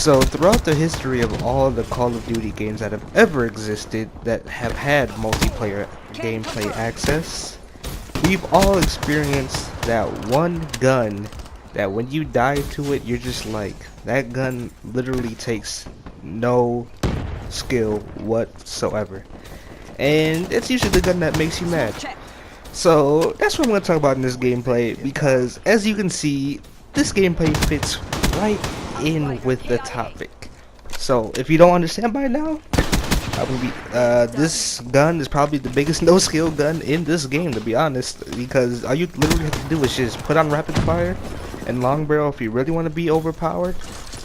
So throughout the history of all the Call of Duty games that have ever existed that have had multiplayer gameplay access, we've all experienced that one gun that when you die to it, you're just like, that gun literally takes no skill whatsoever. And it's usually the gun that makes you mad. So that's what I'm going to talk about in this gameplay, because as you can see, this gameplay fits right in with the topic. So if you don't understand by now, this gun is probably the biggest no skill gun in this game, to be honest, because all you literally have to do is just put on rapid fire and long barrel. If you really want to be overpowered,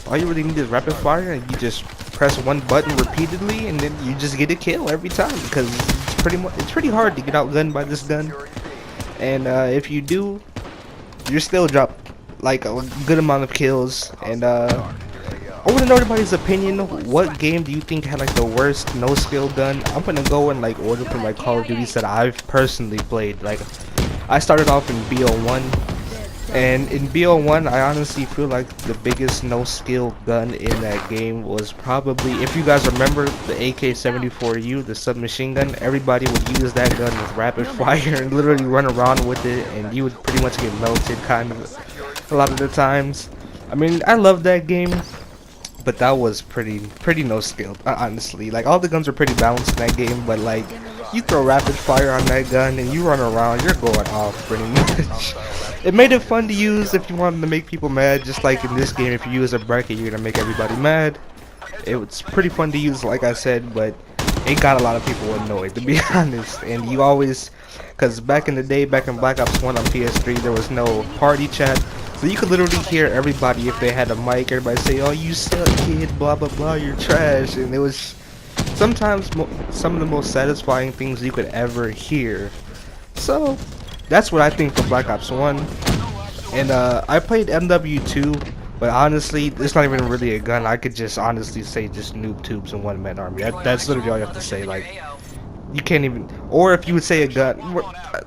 all you really need is rapid fire, and you just press one button repeatedly, and then you just get a kill every time, because it's pretty hard to get outgunned by this gun. And if you do, you're still drop like a good amount of kills. And I want to know everybody's opinion. What game do you think had like the worst no skill gun? I'm gonna go in like order from like Call of Duties that I've personally played. Like, I started off in BO1, and in BO1 I honestly feel like the biggest no skill gun in that game was probably, if you guys remember, the AK-74U, the submachine gun. Everybody would use that gun with rapid fire and literally run around with it, and you would pretty much get melted kind of a lot of the times. I mean, I love that game, but that was pretty no skill, honestly. Like, all the guns are pretty balanced in that game, but like, you throw rapid fire on that gun and you run around, you're going off pretty much. It made it fun to use if you wanted to make people mad, just like in this game. If you use a bracket, you're gonna make everybody mad. It was pretty fun to use, like I said, but it got a lot of people annoyed, to be honest. And you always, because back in the day, back in Black Ops 1 on PS3, there was no party chat. So you could literally hear everybody, if they had a mic, everybody say, "Oh, you suck, kid, blah blah blah, you're trash." And it was sometimes some of the most satisfying things you could ever hear. So that's what I think for Black Ops 1. And I played MW2, but honestly, it's not even really a gun. I could just honestly say just noob tubes and one-man army. That's literally all you have to say. Like, you can't even, or if you would say a gun,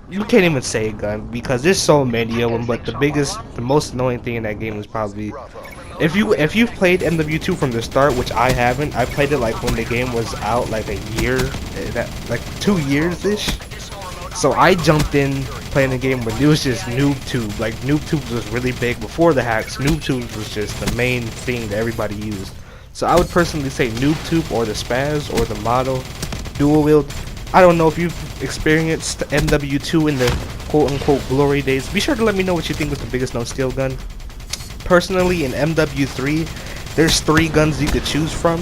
you can't even say a gun, because there's so many of them. But the most annoying thing in that game is probably, if you've played MW2 from the start, which I haven't. I played it like when the game was out, like a year, like 2 years ish. So I jumped in playing the game when it was just noob tube. Like, noob tubes was really big before the hacks. Noob tubes was just the main thing that everybody used. So I would personally say noob tube or the spaz or the model dual wield. I don't know if you've experienced MW2 in the quote-unquote glory days. Be sure to let me know what you think was the biggest no-skill gun. Personally, in MW3, there's 3 guns you could choose from.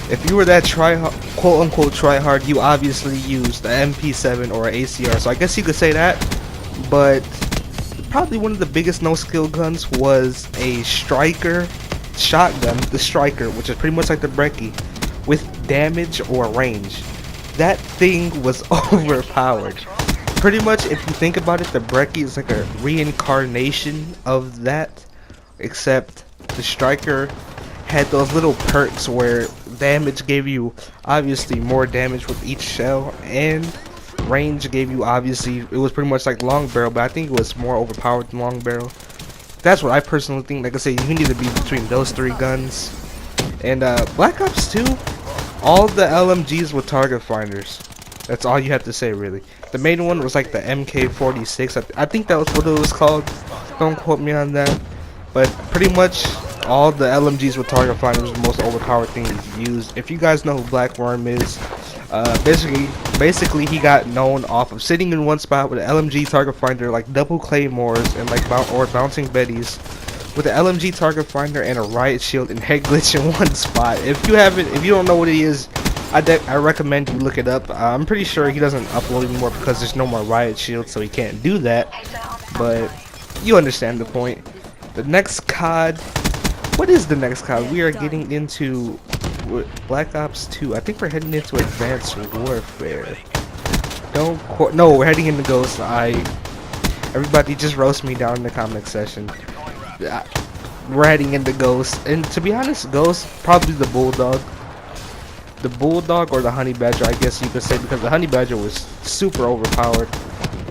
If you were that quote-unquote try-hard, you obviously used the MP7 or ACR, so I guess you could say that. But probably one of the biggest no-skill guns was a striker shotgun, the striker, which is pretty much like the brecci, with damage or range. That thing was overpowered. Pretty much, if you think about it, the brecci is like a reincarnation of that, except the striker had those little perks where damage gave you obviously more damage with each shell, and range gave you, obviously, it was pretty much like long barrel, but I think it was more overpowered than long barrel. That's what I personally think. Like I say, you need to be between those 3 guns. And Black Ops 2, all the LMGs with target finders. That's all you have to say, really. The main one was like the MK46. I think that was what it was called. Don't quote me on that. But pretty much all the LMGs with target finders was the most overpowered thing used. If you guys know who Black Worm is, basically he got known off of sitting in one spot with an LMG target finder, like double claymores and like bouncing betties, with an LMG target finder and a riot shield and head glitch in one spot. If you don't know what it is, I recommend you look it up. I'm pretty sure he doesn't upload anymore because there's no more riot shield, so he can't do that. But you understand the point. The next COD. What is the next COD? We are getting into Black Ops 2. I think we're heading into Advanced Warfare. No, we're heading into Ghost. Everybody just roast me down in the comment section. We're heading into Ghost, and to be honest, Ghost probably the Bulldog. The Bulldog or the Honey Badger, I guess you could say, because the Honey Badger was super overpowered.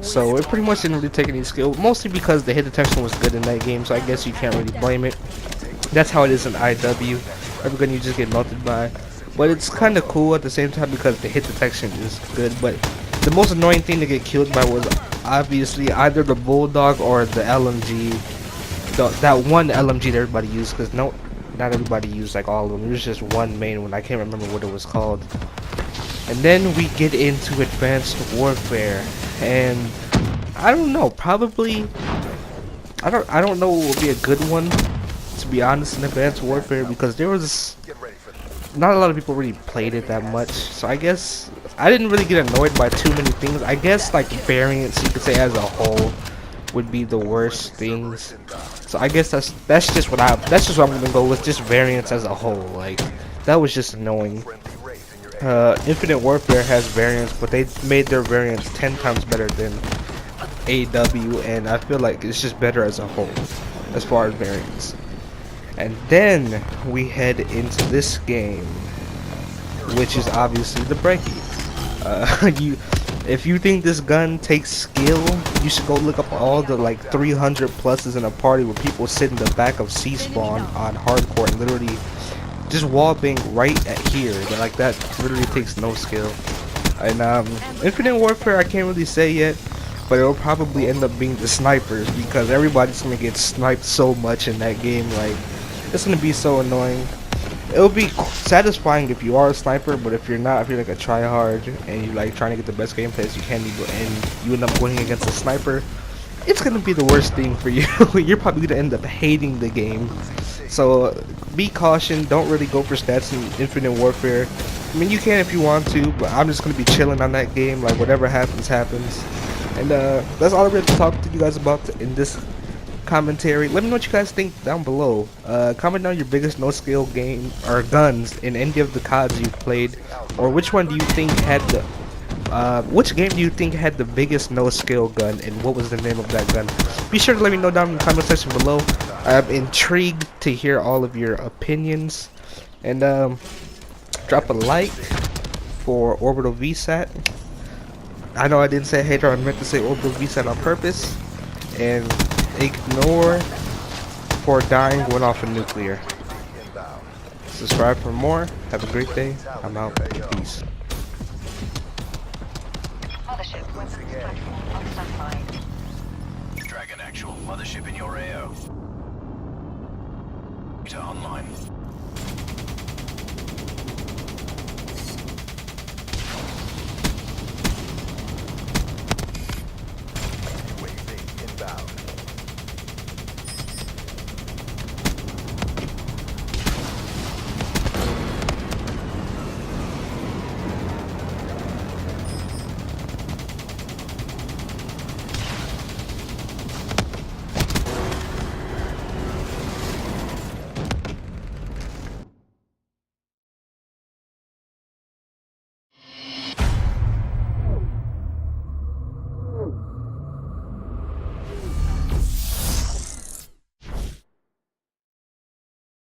So it pretty much didn't really take any skill, mostly because the hit detection was good in that game, so I guess you can't really blame it. That's how it is in IW. every gun you just get melted by. But it's kind of cool at the same time because the hit detection is good. But the most annoying thing to get killed by was obviously either the bulldog or the LMG. That one LMG that everybody used, because not everybody used like all of them. There was just one main one. I can't remember what it was called. And then we get into Advanced Warfare, and I don't know. Probably I don't know what would be a good one, to be honest, in Advanced Warfare, because there was not a lot of people really played it that much. So I guess I didn't really get annoyed by too many things. I guess like variants, you could say, as a whole would be the worst things. So I guess that's just what I'm gonna go with, just variants as a whole. Like, that was just annoying. Infinite Warfare has variants, but they made their variants 10 times better than AW, and I feel like it's just better as a whole as far as variants. And then we head into this game, which is obviously the Brecci. If you think this gun takes skill, you should go look up all the like 300 pluses in a party where people sit in the back of C-spawn on hardcore and literally just wallbang right at here. Like, that literally takes no skill. And Infinite Warfare, I can't really say yet, but it'll probably end up being the snipers, because everybody's gonna get sniped so much in that game. Like, it's gonna be so annoying. It'll be satisfying if you are a sniper, but if you're not, if you're like a tryhard and you're like trying to get the best gameplay as you can, and you end up going against a sniper, it's gonna be the worst thing for you. You're probably gonna end up hating the game. So be caution. Don't really go for stats in Infinite Warfare. I mean, you can if you want to, but I'm just gonna be chilling on that game. Like, whatever happens, happens. And that's all I really have to talk to you guys about in this commentary. Let me know what you guys think down below. Comment down your biggest no skill game or guns in any of the CODs you've played, or which one do you think had the which game do you think had the biggest no skill gun, and what was the name of that gun? Be sure to let me know down in the comment section below. I'm intrigued to hear all of your opinions, and drop a like for Orbital VSAT. I know I didn't say hater, I meant to say Orbital VSAT on purpose. And ignore for dying going off of nuclear. Subscribe for more. Have a great day. I'm out. Peace. Mothership weapons platform on standby. Dragon actual. Mothership in your AO. Data online. UAV inbound.